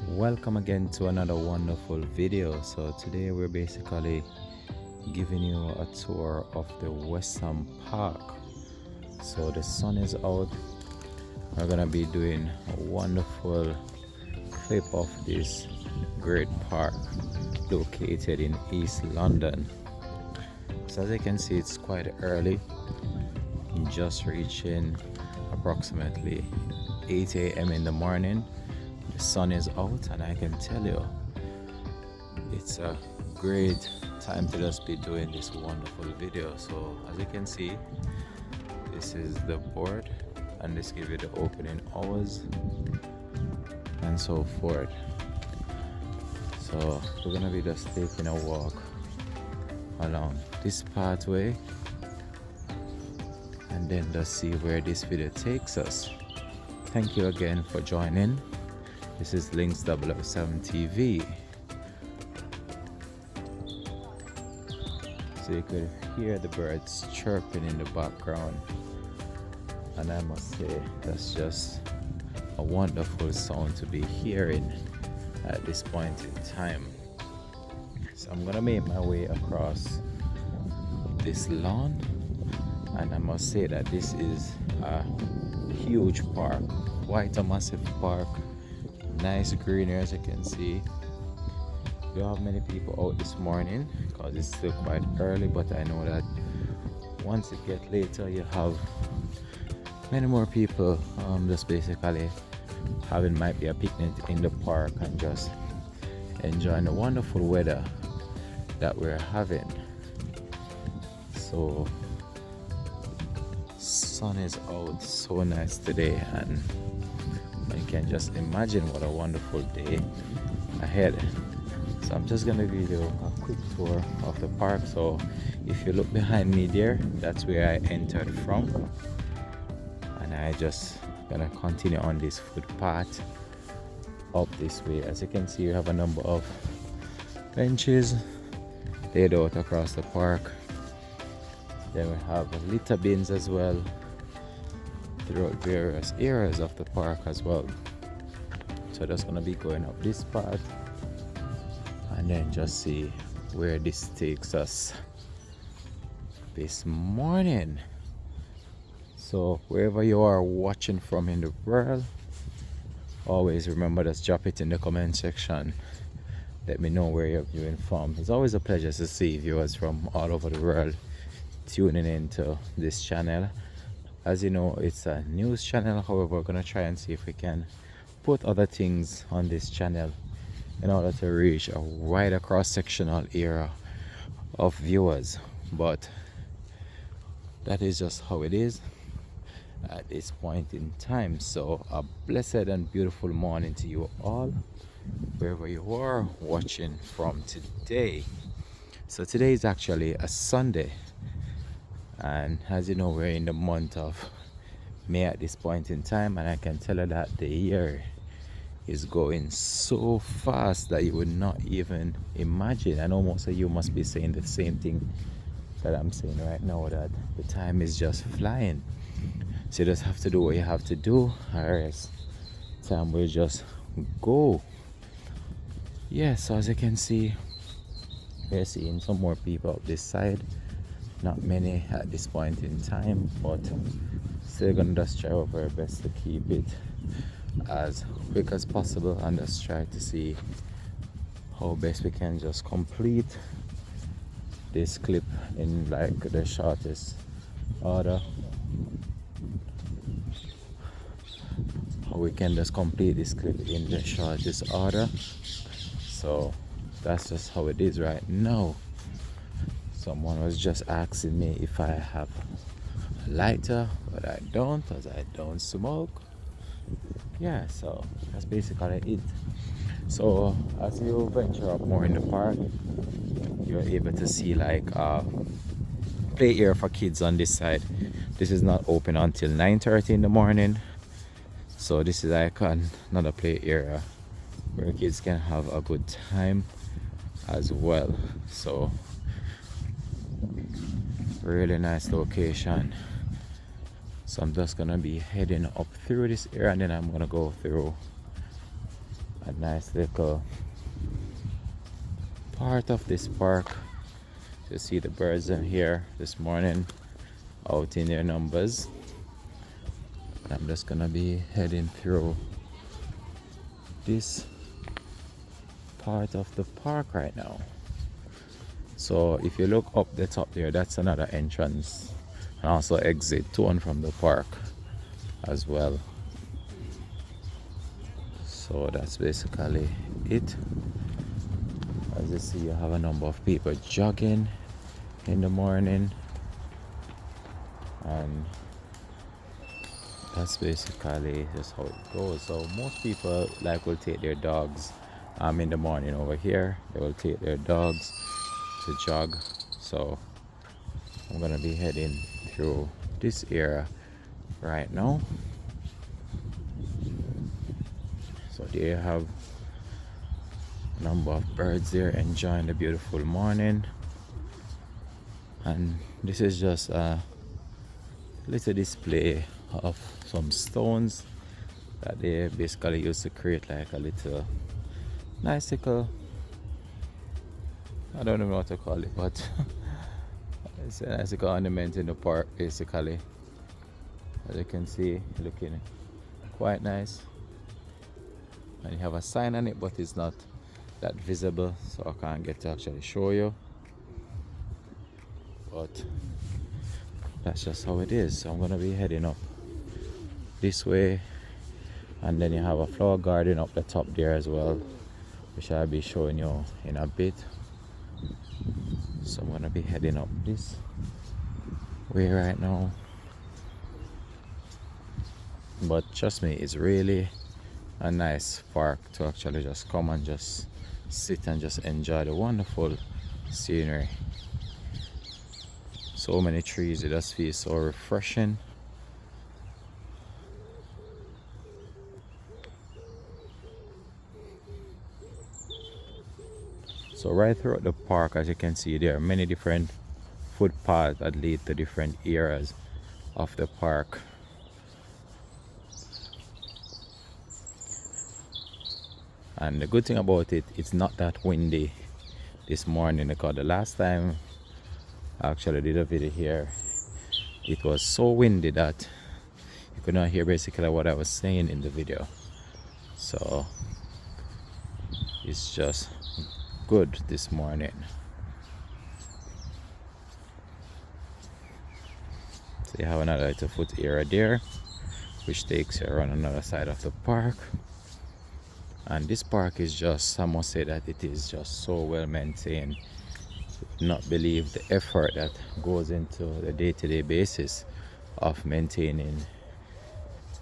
Welcome again to another wonderful video. So today we're basically giving you a tour of the WestHam Park. So the sun is out. We're gonna be doing a wonderful clip of this great park located in East London. So as you can see, it's quite early. Just reaching approximately 8 a.m. in the morning. The sun is out, and I can tell you it's a great time to just be doing this wonderful video. So as you can see, this is the board, and this gives you the opening hours and so forth. So we're gonna be just taking a walk along this pathway and then just see where this video takes us. Thank you again for joining. This is Links 007 TV. So you could hear the birds chirping in the background, and I must say that's just a wonderful sound to be hearing at this point in time. So I'm gonna make my way across this lawn, and I must say that this is a huge park, quite a massive park. Nice greenery, as you can see. We don't have many people out this morning because it's still quite early, but I know that once it gets later you have many more people just basically having might be a picnic in the park and just enjoying the wonderful weather that we're having. So sun is out, so nice today, and you can just imagine what a wonderful day ahead. So I'm just gonna give you a quick tour of the park. So if you look behind me there, that's where I entered from, and I just gonna continue on this footpath up this way. As you can see, you have a number of benches laid out across the park. Then we have litter bins as well throughout various areas of the park as well. So just gonna be going up this path and then just see where this takes us this morning. So wherever you are watching from in the world, always remember, just drop it in the comment section. Let me know where you're viewing from. It's always a pleasure to see viewers from all over the world tuning into this channel. As you know, it's a news channel. However, we're gonna try and see if we can put other things on this channel in order to reach a wider cross-sectional area of viewers. But that is just how it is at this point in time. So a blessed and beautiful morning to you all, wherever you are watching from today. So today is actually a Sunday, and as you know, we're in the month of May at this point in time, and I can tell you that the year is going so fast that you would not even imagine. I know most of you must be saying the same thing that I'm saying right now, that the time is just flying. So you just have to do what you have to do, or else time will just go. Yeah, so as you can see, we're seeing some more people up this side. Not many at this point in time, but still gonna just try our very best to keep it as quick as possible and just try to see how best we can just complete this clip in like the shortest order. How we can just complete this clip in the shortest order. So that's just how it is right now. Someone was just asking me if I have a lighter, but I don't, as I don't smoke. Yeah, so that's basically it. So as you venture up more in the park, you're able to see like play area for kids on this side. This is not open until 9:30 in the morning. So this is like another play area where kids can have a good time as well. So really nice location. So I'm just gonna be heading up through this area, and then I'm gonna go through a nice little part of this park. You see the birds in here this morning out in their numbers. I'm just gonna be heading through this part of the park right now. So if you look up the top there, that's another entrance and also exit to and from the park as well. So that's basically it. As you see, you have a number of people jogging in the morning, and that's basically just how it goes. So most people will take their dogs in the morning over here. They will take their dogs to jog. So I'm gonna be heading through this area right now. So there you have a number of birds there enjoying the beautiful morning, and this is just a little display of some stones that they basically used to create like a little nice little, I don't know what to call it, but it's a nice little ornament in the park basically. As you can see, looking quite nice, and you have a sign on it, but it's not that visible, so I can't get to actually show you, but that's just how it is. So I'm gonna be heading up this way, and then you have a flower garden up the top there as well, which I'll be showing you in a bit. So I'm gonna be heading up this way right now, but trust me, it's really a nice park to actually just come and just sit and just enjoy the wonderful scenery. So many trees, it just feels so refreshing. So right throughout the park, as you can see, there are many different footpaths that lead to different areas of the park. And the good thing about it, it's not that windy this morning, because the last time I actually did a video here, it was so windy that you could not hear basically what I was saying in the video. So it's just good this morning. So you have another little foot area there, which takes you around another side of the park. And this park is just, I must say that it is just so well maintained. You would not believe the effort that goes into the day-to-day basis of maintaining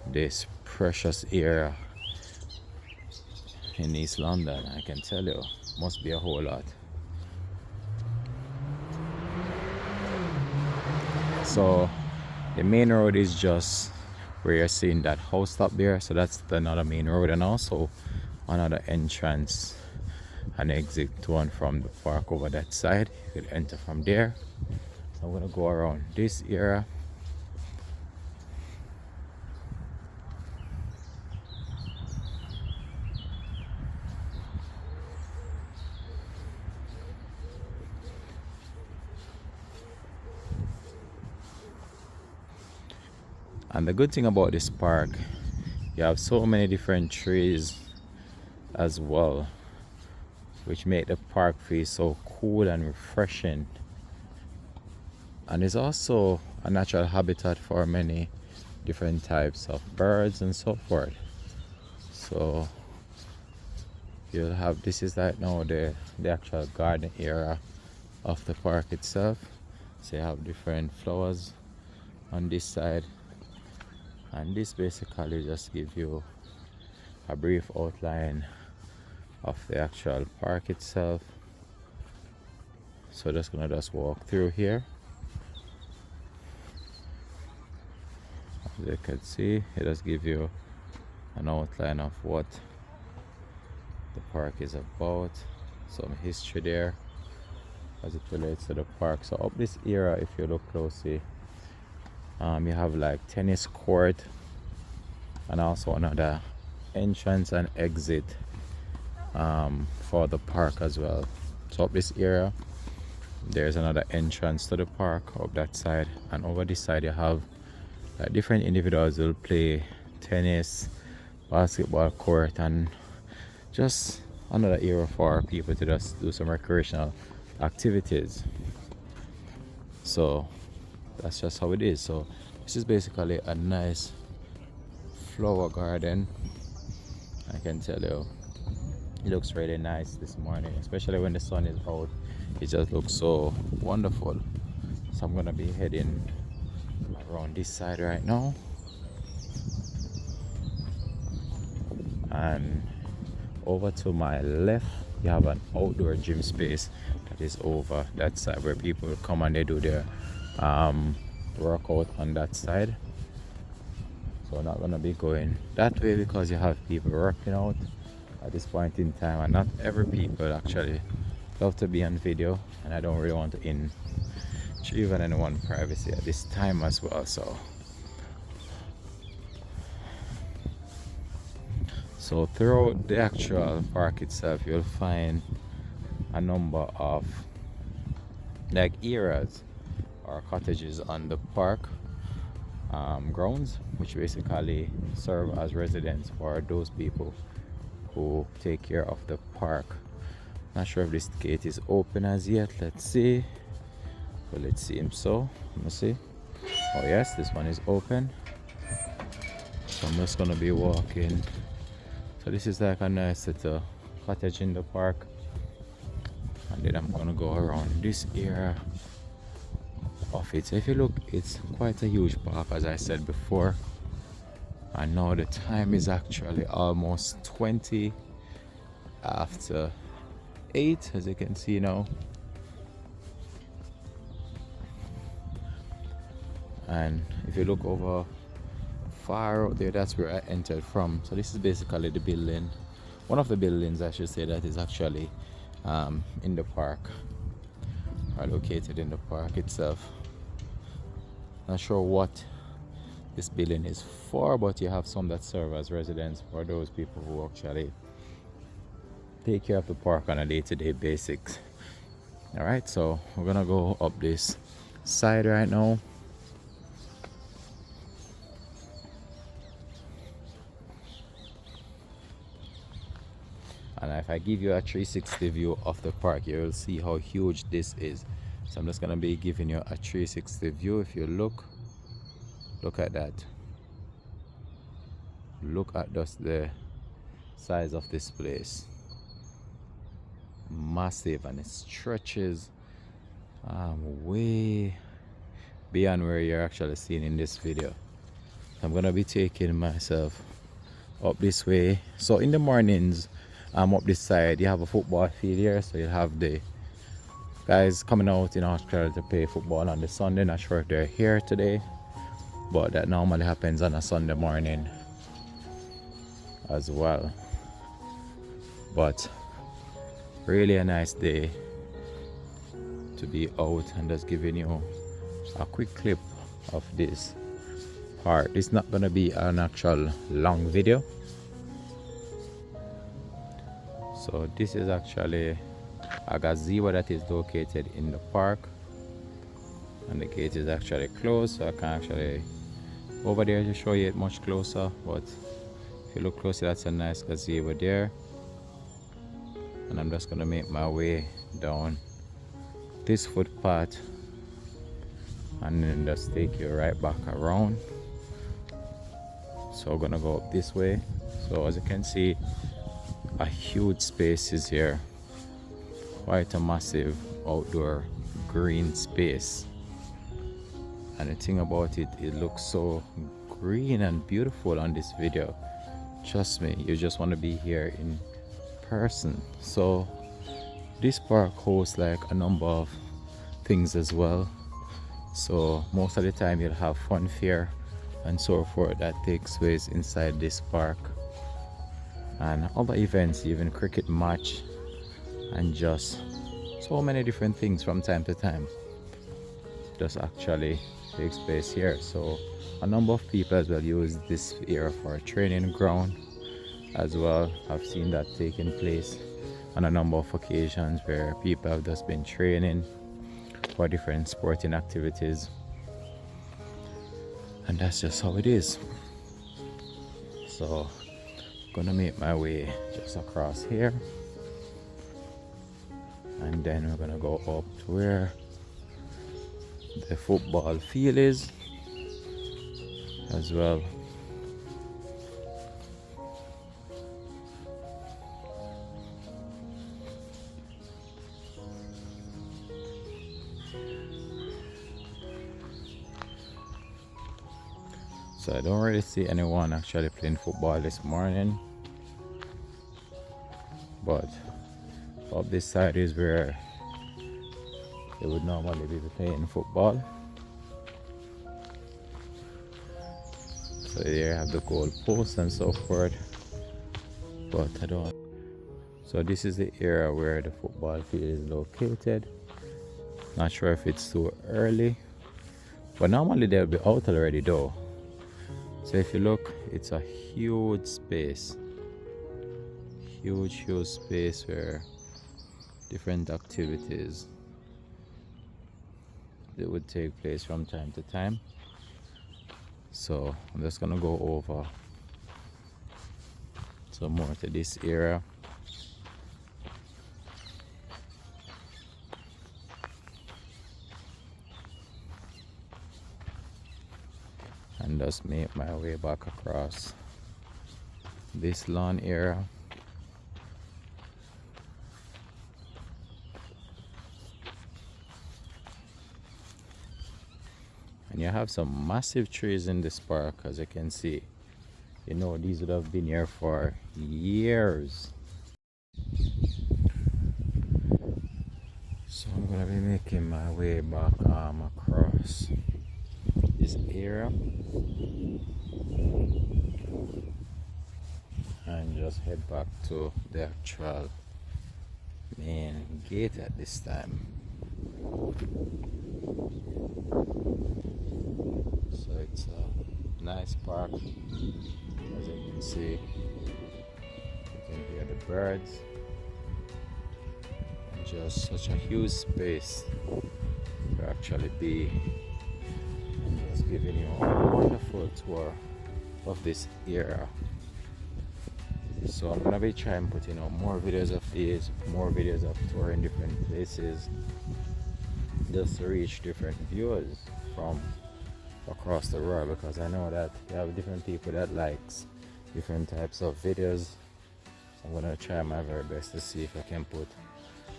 this precious area in East London. I can tell you, must be a whole lot. So the main road is just where you're seeing that house up there, so that's another main road, and also another entrance and exit to and from the park over that side. You could enter from there. So I'm gonna go around this area. And the good thing about this park, you have so many different trees as well, which make the park feel so cool and refreshing. And it's also a natural habitat for many different types of birds and so forth. So you'll have, this is right now the actual garden area of the park itself. So you have different flowers on this side, and this basically just gives you a brief outline of the actual park itself. So just gonna walk through here. As you can see, it does give you an outline of what the park is about, some history there as it relates to the park. So up this area, if you look closely, you have like tennis court and also another entrance and exit for the park as well. So up this area there's another entrance to the park up that side, and over this side you have different individuals will play tennis, basketball court, and just another area for people to just do some recreational activities. So that's just how it is. So this is basically a nice flower garden. I can tell you it looks really nice this morning, especially when the sun is out. It just looks so wonderful. So I'm gonna be heading around this side right now, and over to my left you have an outdoor gym space that is over that side, where people come and they do their workout on that side. So I'm not gonna be going that way because you have people working out at this point in time, and not every people actually love to be on video, and I don't really want to intrude on anyone's privacy at this time as well. So throughout the actual park itself you'll find a number of like areas or cottages on the park grounds, which basically serve as residence for those people who take care of the park. Not sure if this gate is open as yet. Let's see. Well, it seems so. Let me see. Oh yes, this one is open. So I'm just gonna be walking. So this is like a nice little cottage in the park, and then I'm gonna go around this area of it. So if you look, it's quite a huge park, as I said before. And now the time is actually almost 20 after 8, as you can see now. And if you look over far out there, that's where I entered from. So this is basically the building, one of the buildings I should say, that is actually in the park, or located in the park itself. Not sure what this building is for, but you have some that serve as residence for those people who actually take care of the park on a day-to-day basis. All right, so we're gonna go up this side right now. And if I give you a 360 view of the park, you will see how huge this is. So I'm just gonna be giving you a 360 view. If you look at that. Look at just the size of this place. Massive, and it stretches way beyond where you're actually seeing in this video. So I'm gonna be taking myself up this way. So in the mornings, up this side you have a football field here, so you'll have the guys coming out in Australia to play football on the Sunday. Not sure if they're here today, but that normally happens on a Sunday morning as well. But really a nice day to be out, and just giving you a quick clip of this part. It's not gonna be an actual long video. So this is actually a gazebo that is located in the park, and the gate is actually closed, so I can't actually over there to show you it much closer, but if you look closely, that's a nice gazebo there. And I'm just gonna make my way down this footpath and then just take you right back around. So we're gonna go up this way. So as you can see, a huge space is here, quite a massive outdoor green space. And the thing about it, it looks so green and beautiful on this video. Trust me, you just want to be here in person. So this park hosts like a number of things as well. So most of the time you'll have fun fair and so forth that takes place inside this park, and other events, even cricket match, and just so many different things from time to time just actually takes place here. So a number of people as well use this area for a training ground, as well. I've seen that taking place on a number of occasions where people have just been training for different sporting activities, and that's just how it is. So I'm gonna make my way just across here, and then we're gonna go up to where the football field is as well. So I don't really see anyone actually playing football this morning, but up this side is where they would normally be playing football. So there you have the goal post and so forth, but I don't. So this is the area where the football field is located. Not sure if it's too early, but normally they'll be out already though. So if you look, it's a huge space, huge space where different activities that would take place from time to time. So I'm just gonna go over some more to this area. And just make my way back across this lawn area. And you have some massive trees in this park, as you can see. You know, these would have been here for years. So I'm gonna be making my way back across this area and just head back to the actual main gate at this time. So it's a nice park, as you can see. You can hear the birds, and just such a huge space to actually be. I'm just giving you a wonderful tour of this area. So I'm gonna be trying putting out more videos of these, more videos of touring different places, just to reach different viewers from across the world, because I know that you have different people that likes different types of videos. So I'm gonna try my very best to see if I can put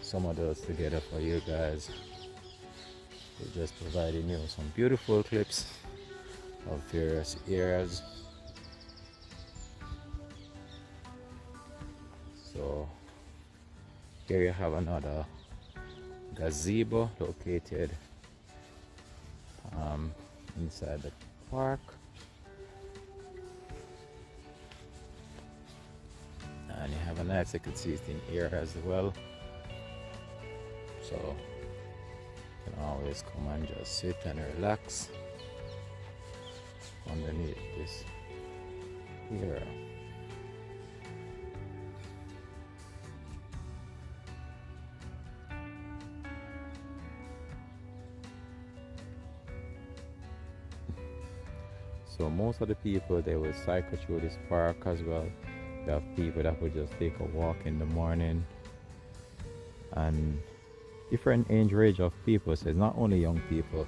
some of those together for you guys. So just providing you some beautiful clips of various areas. So here you have another gazebo located inside the park, and you have a nice little seating area as well, so you can always come and just sit and relax underneath this area. So most of the people, they will cycle through this park as well. You have people that will just take a walk in the morning, and different age range of people. So it's not only young people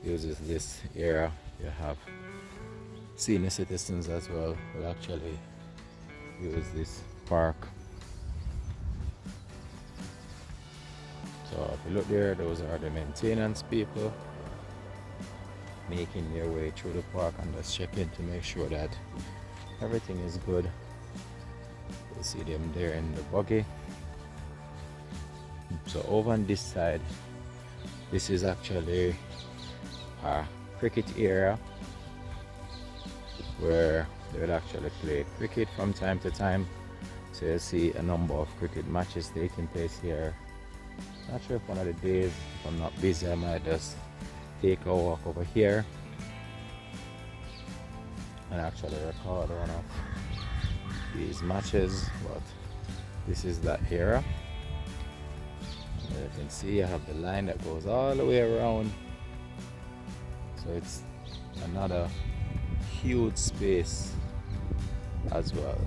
uses this area. You have senior citizens as well will actually use this park. So if you look there, those are the maintenance people making their way through the park and just checking to make sure that everything is good. You see them there in the buggy. So over on this side, this is actually a cricket area where they will actually play cricket from time to time. So you see a number of cricket matches taking place here. Not sure if one of the days, if I'm not busy, I might just take a walk over here and actually record one of these matches, but this is that area. As you can see, I have the line that goes all the way around, so it's another huge space as well.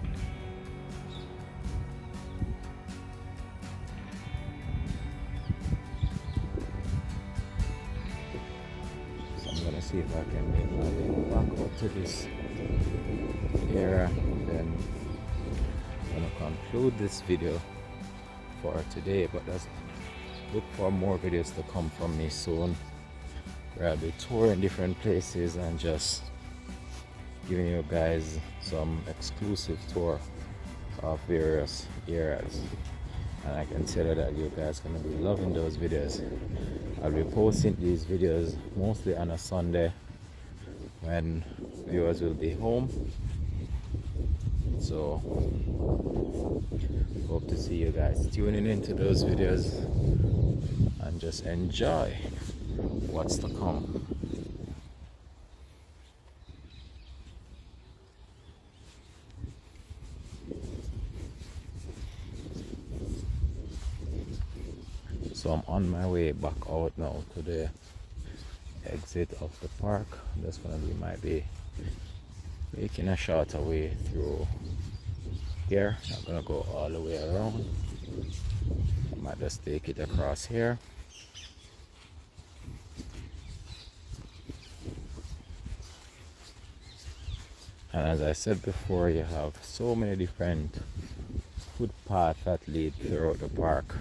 So I'm gonna see if I can make my way back up to this area, and then I'm gonna conclude this video for today. But just look for more videos to come from me soon, where I'll be touring different places and just giving you guys some exclusive tour of various areas. And I can tell you that you guys are going to be loving those videos. I'll be posting these videos mostly on a Sunday when viewers will be home. So hope to see you guys tuning into those videos and just enjoy what's to come. So I'm on my way back out now to the exit of the park. That's gonna be my way, making a shorter way through here. Not gonna go all the way around. I might just take it across here. And as I said before, you have so many different footpaths that lead throughout the park,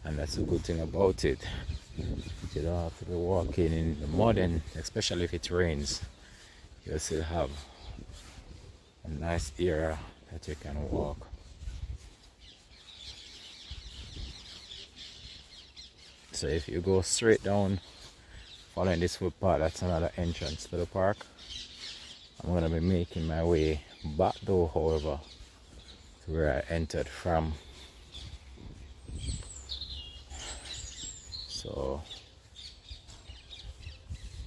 and that's a good thing about it. You don't have to be walking in the mud, and especially if it rains, you'll still have a nice area that you can walk. So if you go straight down following this footpath, that's another entrance to the park. I'm going to be making my way back though, however, to where I entered from. So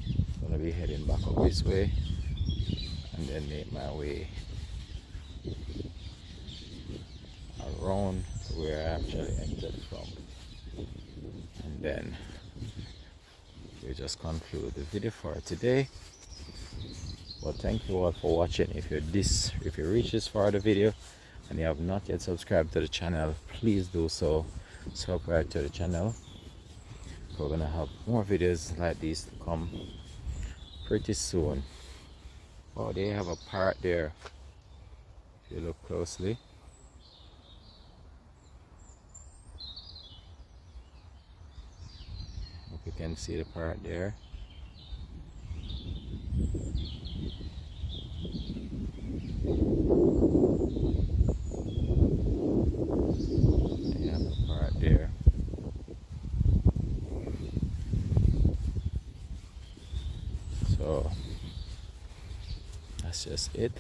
I'm going to be heading back up this way and then make my way around to where I actually entered from. And then we just conclude the video for today. Well, thank you all for watching. If you reach this far of the video and you have not yet subscribed to the channel, please do so. Subscribe to the channel. We're gonna have more videos like these to come pretty soon. Oh, they have a park there if you look closely. Hope you can see the park there. They have a park there. So that's just it.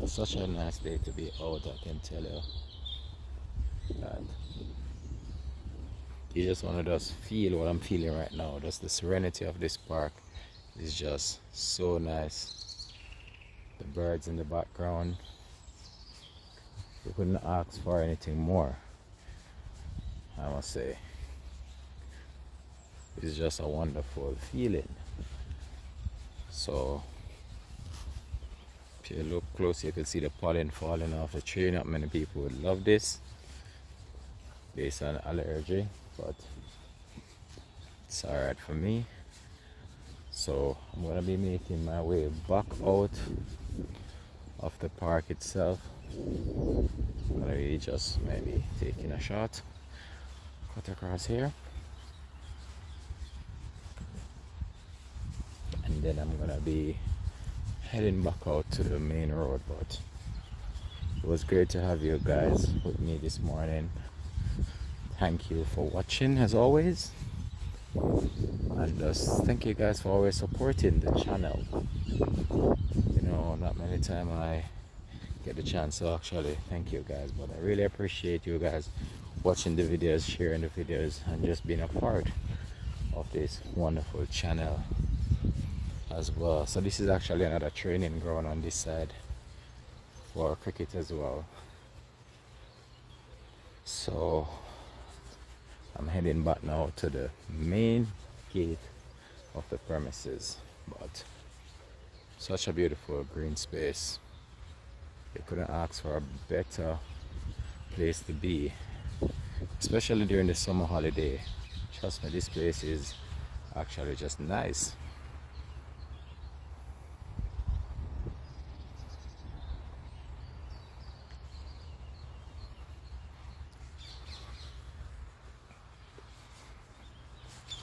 It's such a nice day to be out, I can tell you. That you just want to just feel what I'm feeling right now. Just the serenity of this park is just so nice. The birds in the background. You couldn't ask for anything more, I must say. It's just a wonderful feeling. So if you look close, you can see the pollen falling off the tree. Not many people would love this based on allergy, but it's alright for me. So I'm gonna be making my way back out of the park itself. I'm gonna be just maybe taking a shot, cut across here, and then I'm gonna be heading back out to the main road. But it was great to have you guys with me this morning. Thank you for watching as always, and just thank you guys for always supporting the channel. You know, not many times I get the chance to actually thank you guys, but I really appreciate you guys watching the videos, sharing the videos, and just being a part of this wonderful channel as well. So this is actually another training ground on this side for cricket as well. So I'm heading back now to the main gate of the premises, but such a beautiful green space. You couldn't ask for a better place to be, especially during the summer holiday. Trust me, this place is actually just nice.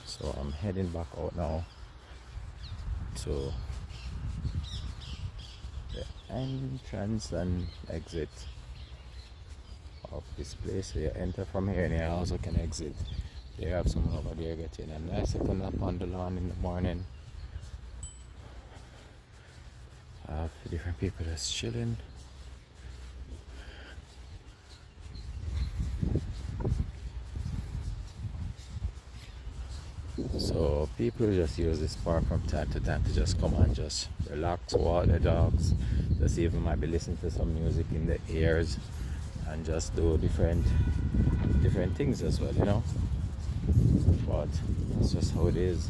So I'm heading back out now to the entrance and exit of this place. So you enter from here and you also can exit. They have someone over there getting a nice little nap on the lawn in the morning. Have different people that's chilling. So people just use this park from time to time to just come and just relax, walk the dogs, just even might be listening to some music in the ears and just do different things as well, you know. But that's just how it is.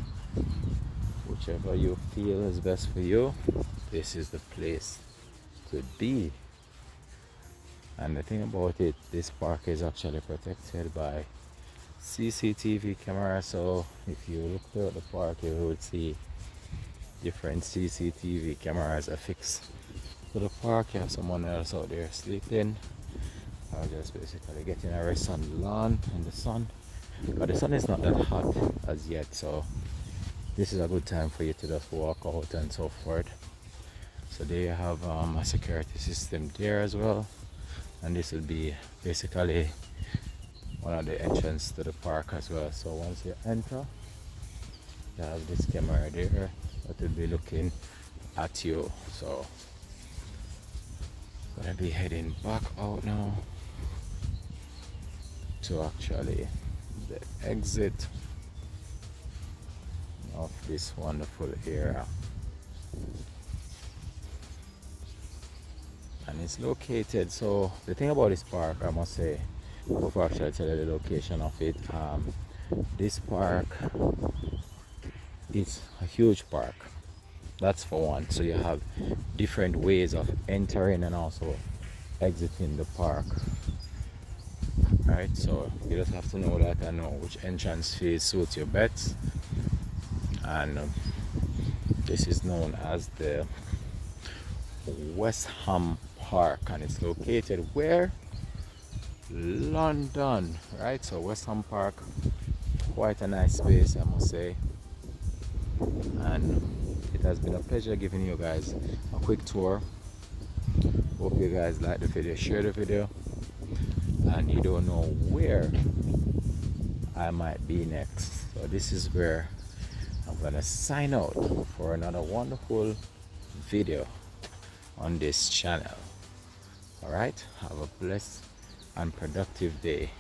Whichever you feel is best for you, this is the place to be. And the thing about it, this park is actually protected by CCTV camera. So if you look throughout the park, you would see different CCTV cameras affixed to the park. You have someone else out there sleeping, or just basically getting a rest on the lawn in the sun. But the sun is not that hot as yet, so this is a good time for you to just walk out and so forth. So they have a security system there as well, and this will be basically one of the entrance to the park as well. So once you enter, you have this camera there that will be looking at you. So I'm gonna be heading back out now to actually the exit of this wonderful area. And it's located, so the thing about this park, I must say, before I actually tell you the location of it, this park is a huge park, that's for one. So you have different ways of entering and also exiting the park, right? So you just have to know that and know which entrance fee suits your bets. And this is known as the WestHam Park, and it's located where? London, right? So WestHam Park, quite a nice space, I must say. And it has been a pleasure giving you guys a quick tour. Hope you guys like the video, share the video, and you don't know where I might be next. So this is where I'm gonna sign out for another wonderful video on this channel. All right, have a blessed and productive day.